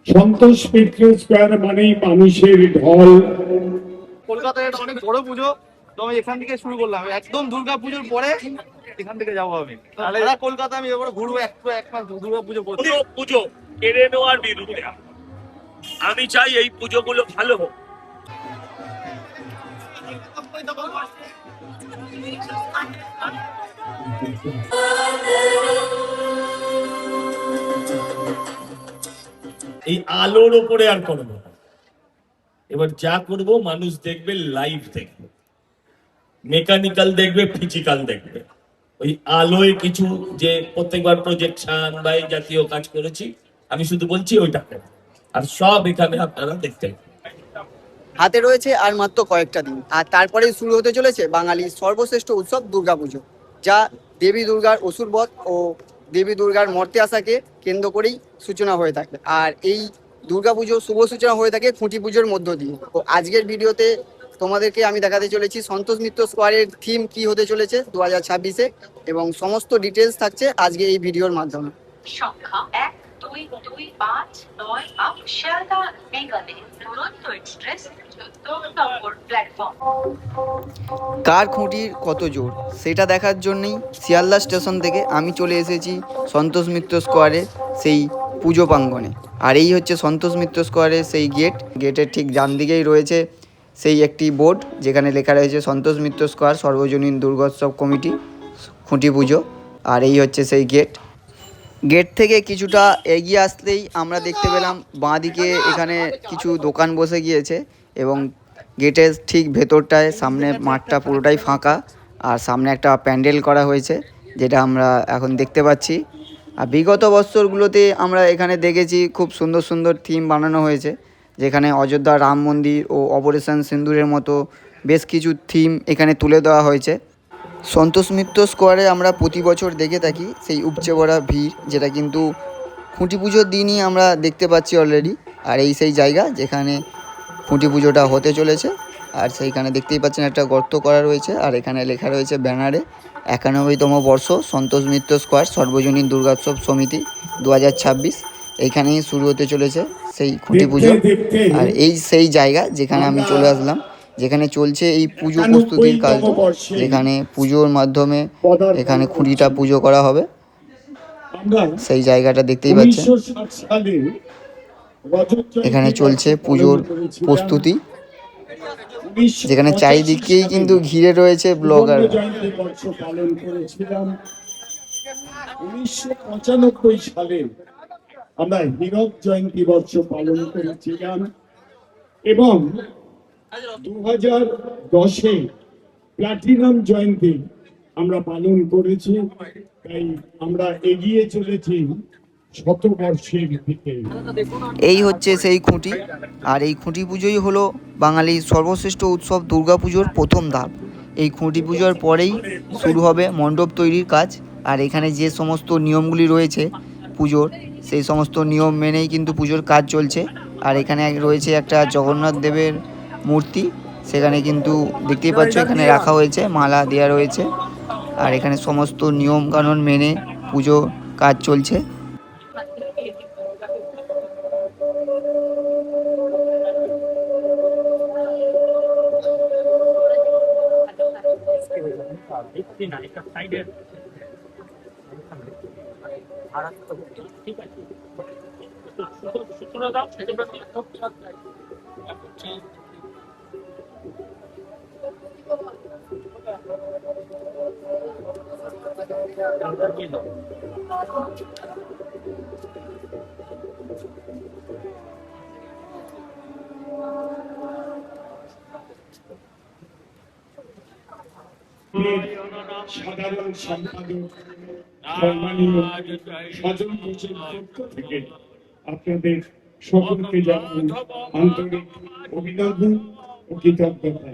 Santosh Mitra square মানেই মানুষের ঢল। কলকাতায় এটা অনেক বড় পুজো, তো আমি এখান থেকে শুরু করলাম। একদম দুর্গা পুজোর পরে এখান থেকে যাবো আমি। তাহলে কলকাতা আমি এবার ঘুরবো এক মাস দুর্গা পুজো করতে। পুজো কেড়ে নেওয়ার বিরুদ্ধে আমি চাই এই পুজোগুলো ভালো হোক। এই আলোর ওপরে আর করবো না, এবার যা করব মানুষ দেখবে, লাইভ দেখবে, মেকানিক্যাল দেখবে, ফিজিক্যাল দেখবে। ওই আলোয় কিছু যে প্রত্যেকবার প্রজেকশন বা এই জাতীয় কাজ করেছি, আমি শুধু বলছি ওইটা করো, আর সব এখানে আপনারা দেখতে পাবেন। হাতে রয়েছে আর মাত্র কয়েকটা দিন, আর তারপরেই শুরু হতে চলেছে বাঙালির সর্বশ্রেষ্ঠ উৎসব দুর্গাপুজো, যা দেবী দুর্গার অসুরবধ ও দেবী দুর্গার মর্তে আসাকে কেন্দ্র করেই সূচনা হয়ে থাকে। আর এই দুর্গাপুজো শুভ সূচনা হয়ে থাকে খুঁটি পুজোর মধ্য দিয়ে। তো আজকের ভিডিওতে তোমাদেরকে আমি দেখাতে চলেছি সন্তোষ মিত্র স্কোয়ারের থিম কি হতে চলেছে 2026-এ, এবং সমস্ত ডিটেলস থাকছে আজকে এই ভিডিওর মাধ্যমে। সংখ্যা 122598 শিয়ালদা মেগালে দুরন্ত এক্সপ্রেস 14 নম্বর প্ল্যাটফর্ম। কার খুঁটির কত জোর সেটা দেখার জন্যই শিয়ালদা স্টেশন থেকে আমি চলে এসেছি সন্তোষ মিত্র স্কোয়ারের সেই পুজো প্রাঙ্গণে। আর এই হচ্ছে সন্তোষ মিত্র স্কোয়ারের সেই গেটের ঠিক ডান দিকেই রয়েছে সেই একটি বোর্ড, যেখানে লেখা রয়েছে সন্তোষ মিত্র স্কোয়ার সর্বজনীন দুর্গোৎসব কমিটি খুঁটি পুজো। আর এই হচ্ছে সেই গেট থেকে কিছুটা এগিয়ে আসলেই আমরা দেখতে পেলাম বাঁদিকে এখানে কিছু দোকান বসে গিয়েছে, এবং গেটের ঠিক ভেতরটায় সামনে মাঠটা পুরোটাই ফাঁকা, আর সামনে একটা প্যান্ডেল করা হয়েছে যেটা আমরা এখন দেখতে পাচ্ছি। আর বিগত বছরগুলোতে আমরা এখানে দেখেছি খুব সুন্দর সুন্দর থিম বানানো হয়েছে, যেখানে অযোধ্যা রাম মন্দির ও অপারেশন সিন্দুরের মতো বেশ কিছু থিম এখানে তুলে দেওয়া হয়েছে। সন্তোষ মিত্র স্কোয়ারে আমরা প্রতি বছর দেখে থাকি সেই উপচে পড়া ভিড়, যেটা কিন্তু খুঁটি পুজোর দিনই আমরা দেখতে পাচ্ছি অলরেডি। আর এই সেই জায়গা যেখানে খুঁটি পুজোটা হতে চলেছে, আর সেইখানে দেখতেই পাচ্ছেন একটা গর্ত করা রয়েছে, আর এখানে লেখা রয়েছে ব্যানারে 91তম বর্ষ সন্তোষ মিত্র স্কোয়ার সর্বজনীন দুর্গোৎসব সমিতি 2026। এইখানেই শুরু হতে চলেছে সেই খুঁটি পুজো। আর এই সেই জায়গা যেখানে আমি চলে আসলাম, যেখানে চলছে এই পুজো প্রস্তুতির কাজ, যেখানে পুজোর মাধ্যমে এখানে খুঁটিটা পুজো করা হবে। সেই জায়গাটা দেখতেই পাচ্ছেন, এখানে চলছে পুজোর প্রস্তুতি, যেখানে চারিদিকেই কিন্তু ঘিরে রয়েছে ব্লগার। 1995 সালে আমরা হীরক জয়ন্তী বর্ষ পালন করেছিলাম, এবং 2010-এ প্লাটিনাম জয়ন্তী আমরা পালন করেছি। তাই আমরা এগিয়ে চলেছি শতবর্ষের দিকে। এই হচ্ছে সেই খুঁটি, আর এই খুঁটি পুজোই হলো বাঙালির সর্বশ্রেষ্ঠ উৎসব দুর্গাপুজোর প্রথম ধাপ। এই খুঁটি পুজোর পরেই শুরু হবে মণ্ডপ তৈরির কাজ। আর এখানে যে সমস্ত নিয়মগুলি রয়েছে পুজোর, সেই সমস্ত নিয়ম মেনেই কিন্তু পুজোর কাজ চলছে। আর এখানে রয়েছে একটা জগন্নাথ দেবের মূর্তি, সেখানে কিন্তু দেখতেই পাচ্ছ এখানে রাখা হয়েছে, মালা দেওয়া রয়েছে। আর এখানে সমস্ত নিয়ম কানুন মেনে পুজো কাজ চলছে। সাধারণ সম্পাদক সম্মানীয় সজল ঘোষের পক্ষ থেকে আপনাদের সকলকে জানাই আন্তরিক অভিনন্দন ও কৃতজ্ঞতা।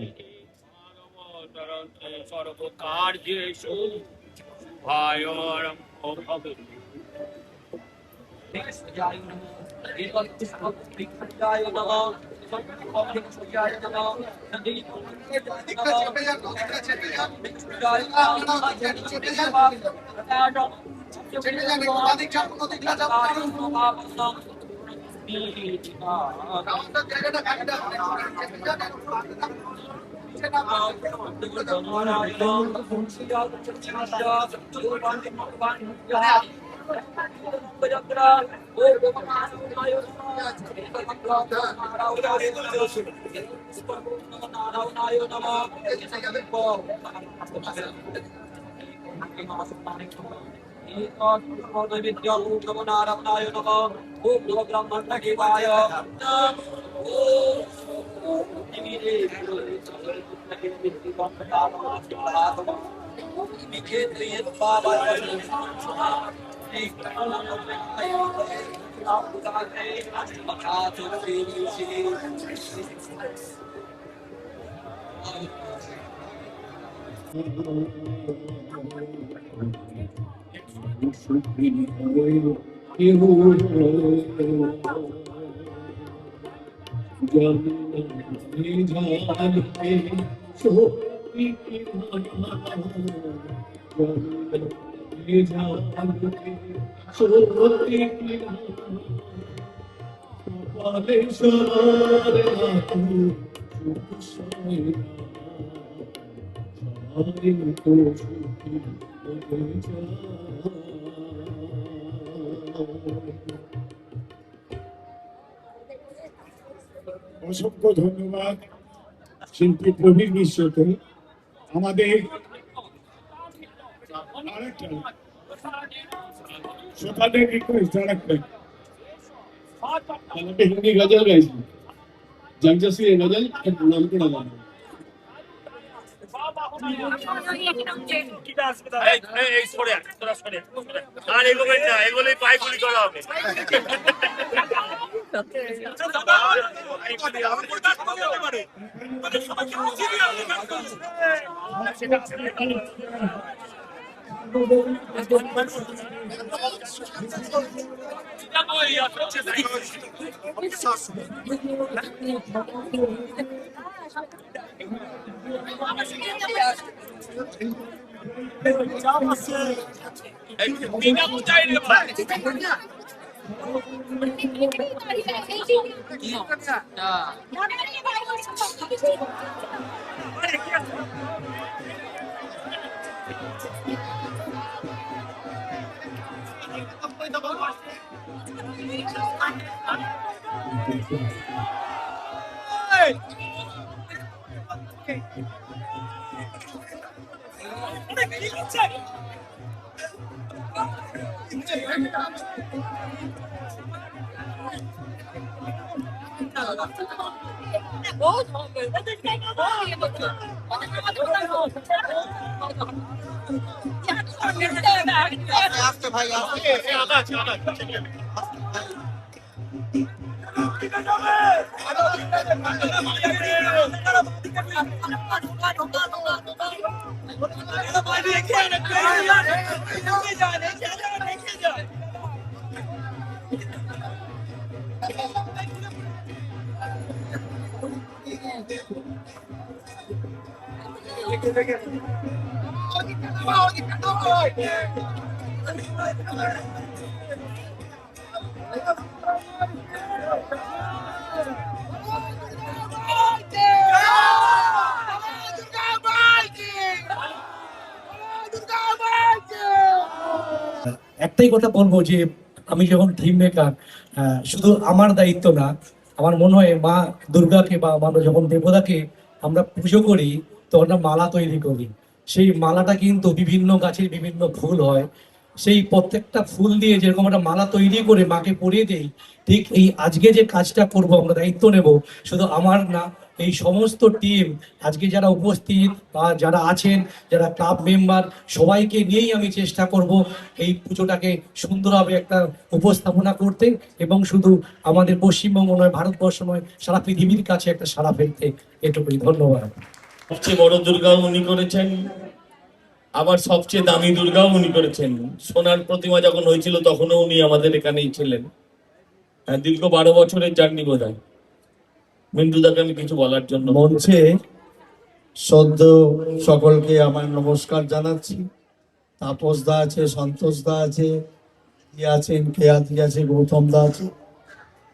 অসংখ্য ধন্যবাদ শিল্পী প্রবীর মিশ্রকে। আমাদের আরেকটা শ্রোতাদের রিকোয়েস্ট আরেকটা हिंदी गजल गाइছি जगजसी गजल नाम के नाम আর এগোবেন না, এগোলেই পায়ে গুলি করা হবে। একটাই কথা বলবো যে আমি যখন থিম মেকার, শুধু আমার দায়িত্ব না, আমার মনে হয় মা দুর্গাকে বা আমরা যখন দেবতাকে আমরা পুজো করি তখন আমরা মালা তৈরি করি। সেই মালাটা কিন্তু বিভিন্ন গাছের বিভিন্ন ফুল হয়, সেই প্রত্যেকটা ফুল দিয়ে যেরকম একটা মালা তৈরি করে মাকে পরিয়ে দেই, ঠিক এই আজকে যে কাজটা করব আমরা দায়িত্ব নেব, শুধু আমার না, এই সমস্ত টিম আজকে যারা উপস্থিত বা যারা আছেন, যারা ক্লাব মেম্বার, সবাইকে নিয়েই আমি চেষ্টা করব এই পুজোটাকে সুন্দরভাবে একটা উপস্থাপনা করতে এবং শুধু আমাদের পশ্চিমবঙ্গ নয়, ভারতবর্ষ নয়, সারা পৃথিবীর কাছে একটা সাড়া ফেলতে। এটুকুই, ধন্যবাদ। সবচেয়ে বড় দুর্গাও উনি করেছেন, আবার সবচেয়ে দামি দুর্গাও উনি করেছেন। সোনার প্রতিমা যখন হয়েছিল তখনও উনি আমাদের এখানেই ছিলেন। দীর্ঘ 12 বছরের জার্নি বোধ হয়। মিন্টুদাকে আমি কিছু বলার জন্য মঞ্চে সদ্য সকলকে আমার নমস্কার জানাচ্ছি। তাপস দা আছে, সন্তোষ দা আছে, আছেন কেয়াদি আছে, গৌতম দা আছে।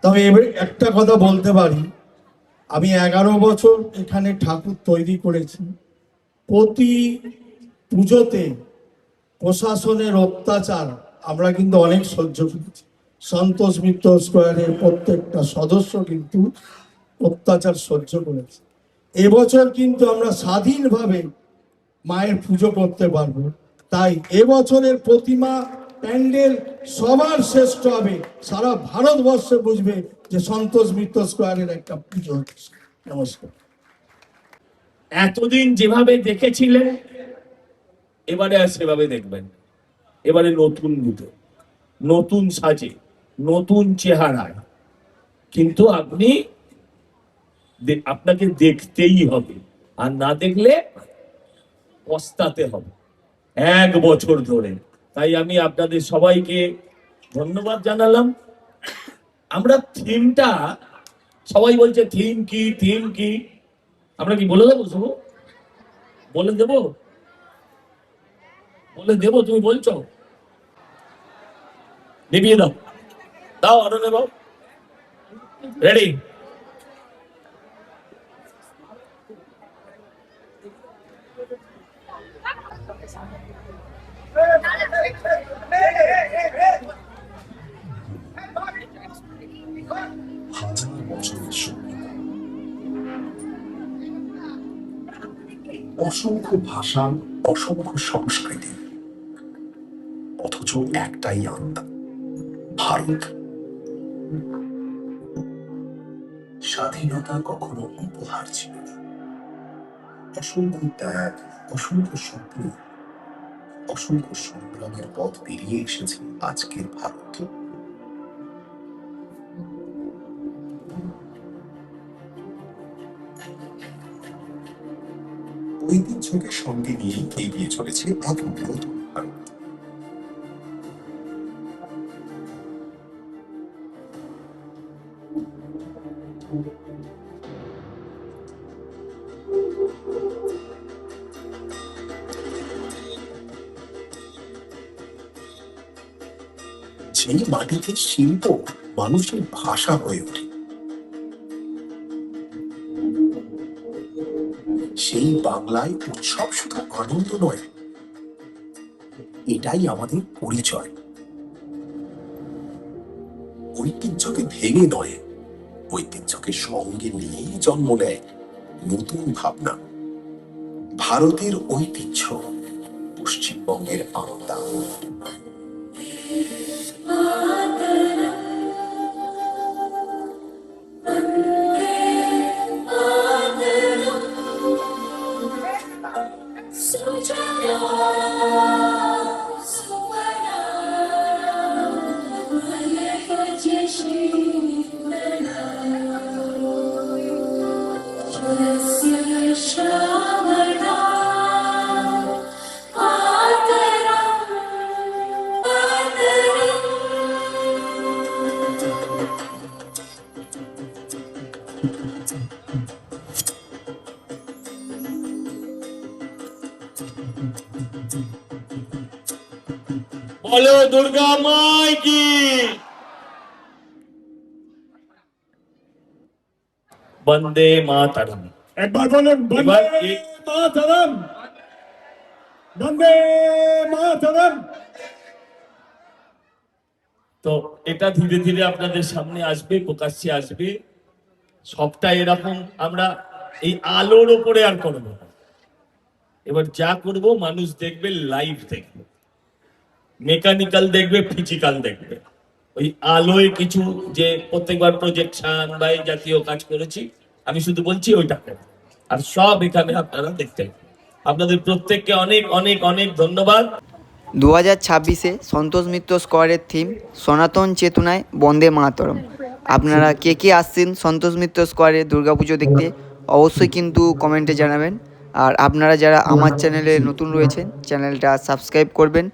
তবে এবার একটা কথা বলতে পারি, আমি 11 বছর এখানে ঠাকুর তৈরি করেছি। প্রতি পুজোতে প্রশাসনের অত্যাচার আমরা কিন্তু অনেক সহ্য করেছি। সন্তোষ মিত্র স্কোয়ারের প্রত্যেকটা সদস্য কিন্তু অত্যাচার সহ্য করেছে। এবছর কিন্তু আমরা স্বাধীনভাবে মায়ের পুজো করতে পারবো। তাই এবছরের প্রতিমা প্যান্ডেল সবার শ্রেষ্ঠ হবে, সারা ভারতবর্ষে বুঝবে যে সন্তোষ মিত্র স্কোয়ারের একটা পুজো হচ্ছে। নমস্কার। এতদিন যেভাবে দেখেছিলেন এবারে আর সেভাবে দেখবেন। এবারে নতুন রূপে, নতুন সাজে, নতুন চেহারায়। কিন্তু আপনাকে দেখতেই হবে, আর না দেখলে পস্তাতে হবে 1 বছর ধরে। তাই আমি আপনাদের সবাইকে ধন্যবাদ জানালাম। আমরা থিমটা, সবাই বলছে থিম কি থিম কি, আমরা কি বলে দেবো? শুভ বলে দেবো, বলে দেবো? তুমি বলছো, নিবিয়ে দাও, দাও আরো নেব। রেডি? হাজার বছরের সভ্যতা, অসংখ্য ভাষা, অসংখ্য সংস্কৃতি, অথচ একটাই আত্মা, ভারত। স্বাধীনতা কখনো উপহার ছিল না, অসংখ্য ত্যাগ, অসংখ্য স্বপ্ন, অসংখ্য সংগ্রামের পথ পেরিয়ে এসেছে আজকের ভারত। ঐতিহ্যকে সঙ্গে নিয়ে এগিয়ে চলেছে এক নতুন ভারত। সেই মাটিতে শিল্প মানুষের ভাষা হয়ে ওঠে, সেই বাংলায় উৎসব শুধু আনন্দ নয়, এটাই আমাদের পরিচয়। ঐতিহ্যকে ভেঙে নয়, ঐতিহ্যকে সঙ্গে নিয়েই জন্ম নেয় নতুন ভাবনা। ভারতের ঐতিহ্য, পশ্চিমবঙ্গের আত্মা। বলো দুর্গা মাই কি। বন্দে মাতরম। একবার বলুন বন্দে মাতরম, বন্দে মাতরম। তো এটা ধীরে ধীরে আপনাদের সামনে আসবে, প্রকাশ্যে আসবে। সবটা এরকম আমরা এই আলোর ওপরে আর করবো না। এবার যা করব মানুষ দেখবে, লাইভ দেখবে, মেকানিক্যাল দেখবে, ফিজিক্যাল দেখবে। ওই আলোয় কিছু যে প্রত্যেকবার প্রজেকশন বা এই জাতীয় কাজ করেছি, আমি শুধু বলছি ওইটা করো, আর সব এখানে আপনারা দেখতে। আপনাদের প্রত্যেককে অনেক অনেক অনেক ধন্যবাদ। 2026-এ সন্তোষ মিত্র স্কোয়ারের থিম সনাতন চেতনায় বন্দে মাতরম। আপনারা কে কে আসছেন সন্তোষ মিত্র স্কোয়ারে দুর্গাপুজো দেখতে অবশ্যই কিন্তু কমেন্টে জানাবেন। আর আপনারা যারা আমার চ্যানেলে নতুন রয়েছেন চ্যানেলটা সাবস্ক্রাইব করবেন।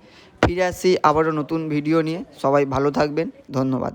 ফিরে আসি আবারও নতুন ভিডিও নিয়ে। সবাই ভালো থাকবেন, ধন্যবাদ।